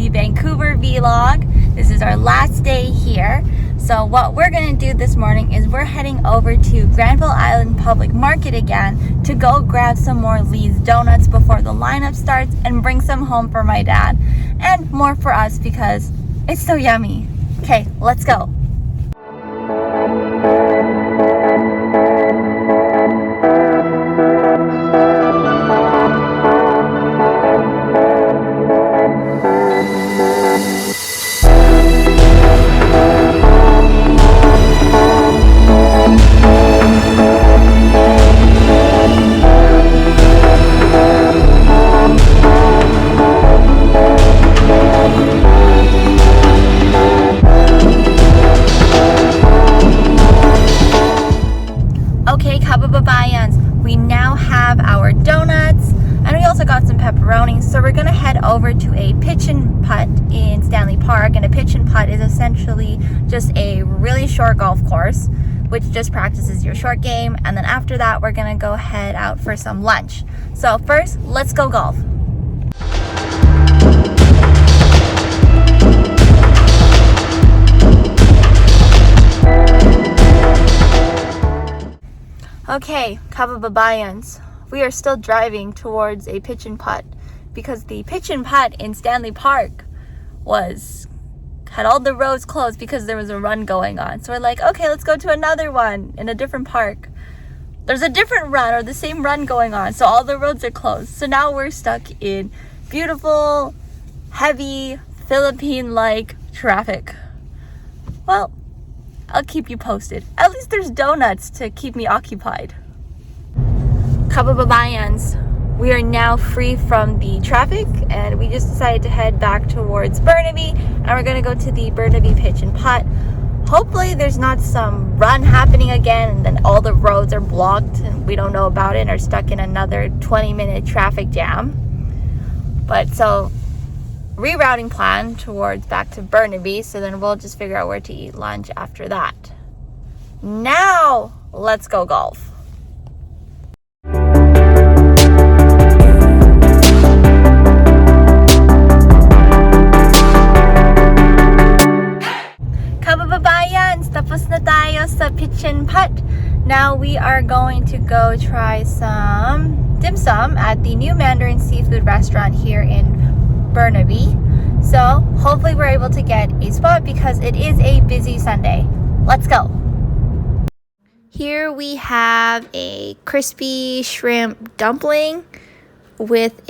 the Vancouver vlog. This is our last day here. So what we're gonna do this morning is we're heading over to Granville Island Public Market again to go grab some more Lee's donuts before the lineup starts and bring some home for my dad and more for us because it's so yummy. Okay, let's go. Okay, Kababayans, we now have our donuts and we also got some pepperoni. So we're gonna head over to a pitch and putt in Stanley Park, and a pitch and putt is essentially just a really short golf course which just practices your short game, and then after that we're gonna go head out for some lunch. So first, let's go golf. Okay, Kababayans, we are still driving towards a pitch and putt because the pitch and putt in Stanley Park had all the roads closed because there was a run going on. So we're like, okay, let's go to another one in a different park. There's a different run or the same run going on, so all the roads are closed. So now we're stuck in beautiful, heavy, Philippine-like traffic. Well, I'll keep you posted. At least there's donuts to keep me occupied. Kababayans, we are now free from the traffic and we just decided to head back towards Burnaby, and we're gonna go to the Burnaby pitch and putt. Hopefully there's not some run happening again and then all the roads are blocked and we don't know about it and are stuck in another 20-minute traffic jam. But so rerouting plan towards back to Burnaby, so then we'll just figure out where to eat lunch after that. Now let's go golf. Kababayans, tapos na tayo sa pitch and putt. Now we are going to go try some dim sum at the new Mandarin seafood restaurant here in Burnaby. So hopefully we're able to get a spot because it is a busy Sunday. Let's go. Here we have a crispy shrimp dumpling with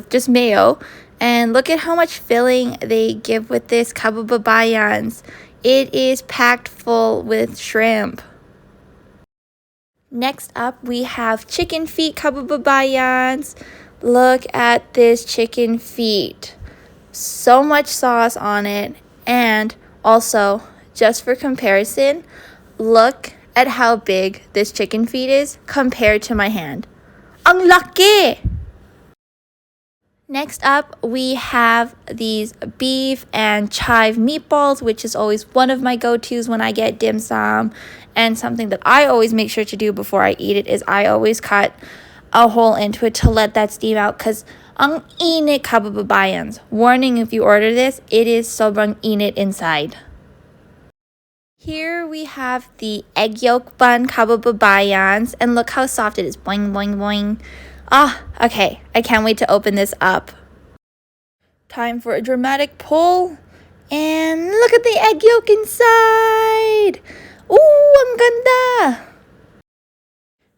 just mayo. And look at how much filling they give with this, Kababayans. It is packed full with shrimp. Next up we have chicken feet, Kababayans. Look at this chicken feet. So much sauce on it. And also, just for comparison, look at how big this chicken feet is compared to my hand. Ang laki! Next up, we have these beef and chive meatballs, which is always one of my go-tos when I get dim sum. And something that I always make sure to do before I eat it is I always cut a hole into it to let that steam out because ang init, Kababayans. Warning, if you order this, it is sobrang init inside. Here we have the egg yolk bun, Kababayans, and look how soft it is. Boing, boing, boing. Okay, I can't wait to open this up. Time for a dramatic pull, and look at the egg yolk inside. Ooh, ang ganda.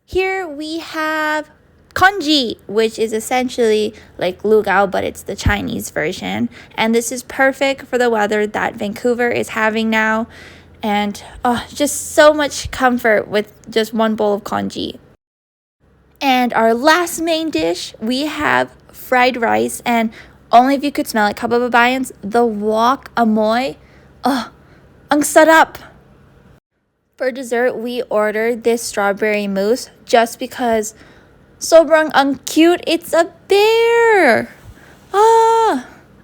Here we have congee, which is essentially like lugao, but it's the Chinese version. And this is perfect for the weather that Vancouver is having now. And just so much comfort with just one bowl of congee. And our last main dish, we have fried rice. And only if you could smell it, Kababayans, the wok amoy. Ang sarap. For dessert, we ordered this strawberry mousse just because sobrang ang cute. It's a bear.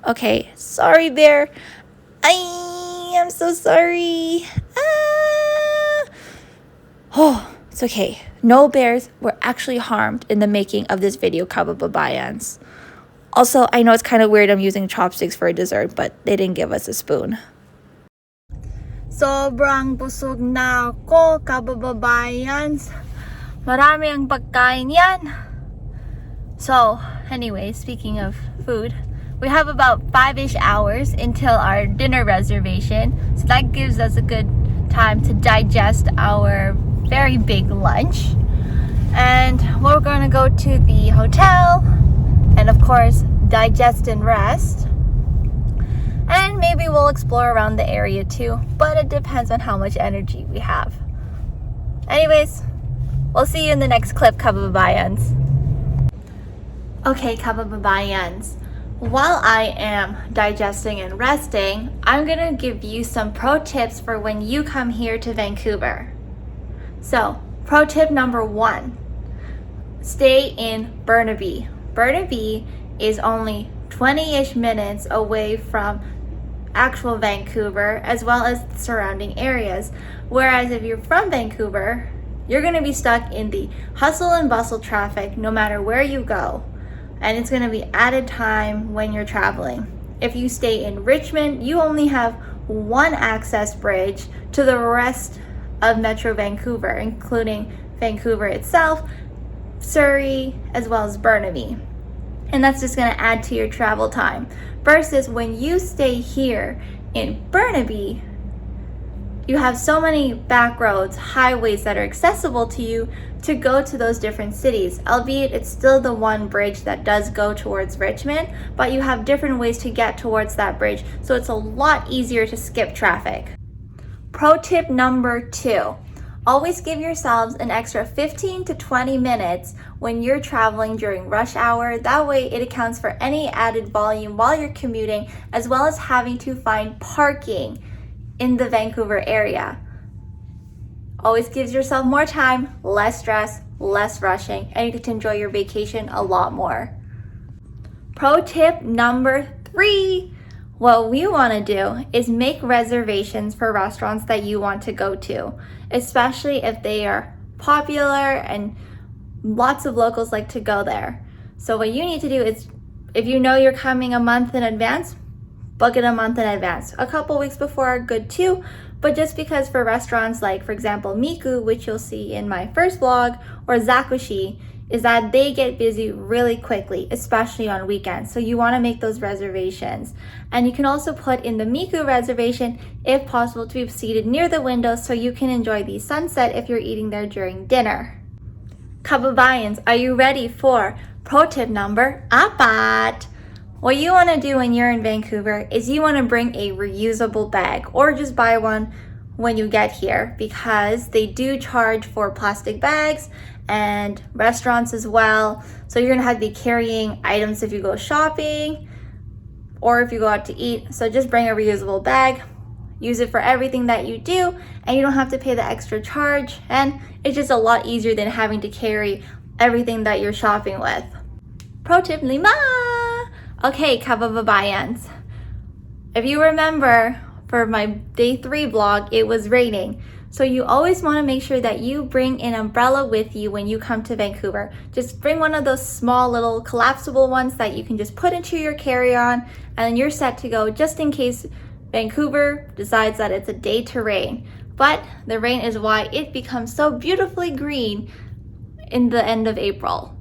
Okay. Sorry, bear. I'm so sorry. It's okay. No bears were actually harmed in the making of this video, Kababayans. Also, I know it's kind of weird I'm using chopsticks for a dessert, but they didn't give us a spoon. Sobrang busog na ako, kababayans. Marami ang pagkain yan. So, anyway, speaking of food, we have about 5-ish hours until our dinner reservation. So that gives us a good time to digest our very big lunch. And we're going to go to the hotel and of course digest and rest. And maybe we'll explore around the area too, but it depends on how much energy we have. Anyways, we'll see you in the next clip, Kababayans. Okay, Kababayans. While I am digesting and resting, I'm gonna give you some pro tips for when you come here to Vancouver. So, pro tip number 1, stay in Burnaby. Burnaby is only 20-ish minutes away from actual Vancouver, as well as the surrounding areas. Whereas if you're from Vancouver, you're gonna be stuck in the hustle and bustle traffic no matter where you go. And it's going to be added time when you're traveling. If you stay in Richmond, you only have one access bridge to the rest of Metro Vancouver, including Vancouver itself, Surrey, as well as Burnaby. And that's just going to add to your travel time. Versus when you stay here in Burnaby, you have so many back roads, highways that are accessible to you to go to those different cities, albeit it's still the one bridge that does go towards Richmond, but you have different ways to get towards that bridge, so it's a lot easier to skip traffic. Pro tip number 2, always give yourselves an extra 15 to 20 minutes when you're traveling during rush hour. That way it accounts for any added volume while you're commuting, as well as having to find parking in the Vancouver area. Always gives yourself more time, less stress, less rushing, and you get to enjoy your vacation a lot more. Pro tip number 3, what we want to do is make reservations for restaurants that you want to go to, especially if they are popular and lots of locals like to go there. So what you need to do is, if you know you're coming a month in advance, book it a month in advance. A couple weeks before are good too, but just because for restaurants like, for example, Miku, which you'll see in my first vlog, or Zakkushi, is that they get busy really quickly, especially on weekends. So you want to make those reservations. And you can also put in the Miku reservation, if possible, to be seated near the window so you can enjoy the sunset if you're eating there during dinner. Kababayans, are you ready for pro tip number 4? What you want to do when you're in Vancouver is you want to bring a reusable bag, or just buy one when you get here, because they do charge for plastic bags and restaurants as well. So you're going to have to be carrying items if you go shopping or if you go out to eat. So just bring a reusable bag, use it for everything that you do, and you don't have to pay the extra charge. And it's just a lot easier than having to carry everything that you're shopping with. Pro tip 5. Okay, Kababayans, if you remember for my day 3 vlog, it was raining. So you always want to make sure that you bring an umbrella with you when you come to Vancouver. Just bring one of those small little collapsible ones that you can just put into your carry-on, and then you're set to go just in case Vancouver decides that it's a day to rain. But the rain is why it becomes so beautifully green in the end of April.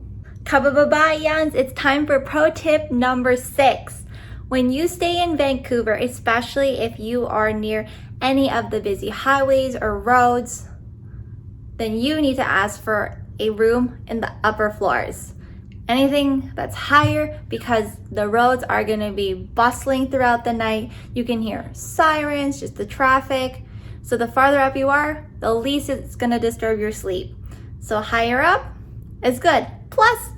Kababayans, it's time for pro tip number 6. When you stay in Vancouver, especially if you are near any of the busy highways or roads, then you need to ask for a room in the upper floors. Anything that's higher, because the roads are going to be bustling throughout the night. You can hear sirens, just the traffic. So the farther up you are, the least it's going to disturb your sleep. So higher up is good. Plus,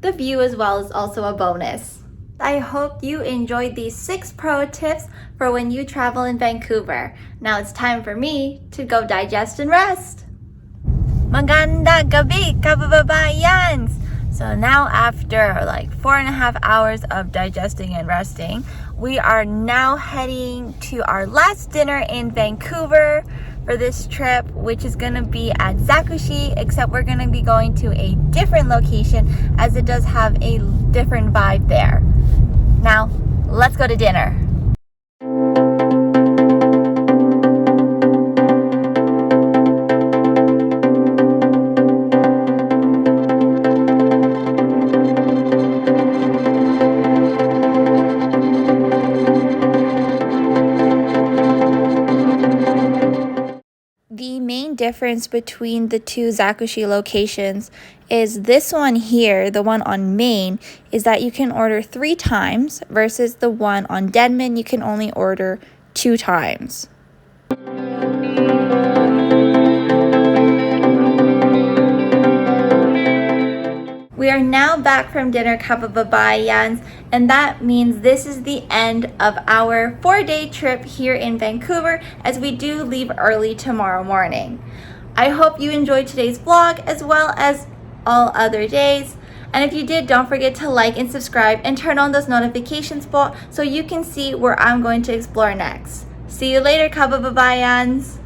the view as well is also a bonus. I hope you enjoyed these 6 pro tips for when you travel in Vancouver. Now it's time for me to go digest and rest. Maganda gabi, Kababayans! So now after like 4.5 hours of digesting and resting, we are now heading to our last dinner in Vancouver. for this trip, which is gonna be at Zakkushi, except we're gonna be going to a different location as it does have a different vibe there. Now, let's go to dinner. The main difference between the two Zakkushi locations is this one here, the one on Main, is that you can order 3 times versus the one on Denman, you can only order 2 times. We are now back from dinner, Kababayans, and that means this is the end of our 4-day trip here in Vancouver, as we do leave early tomorrow morning. I hope you enjoyed today's vlog as well as all other days. And if you did, don't forget to like and subscribe and turn on those notifications bell so you can see where I'm going to explore next. See you later, Kababayans!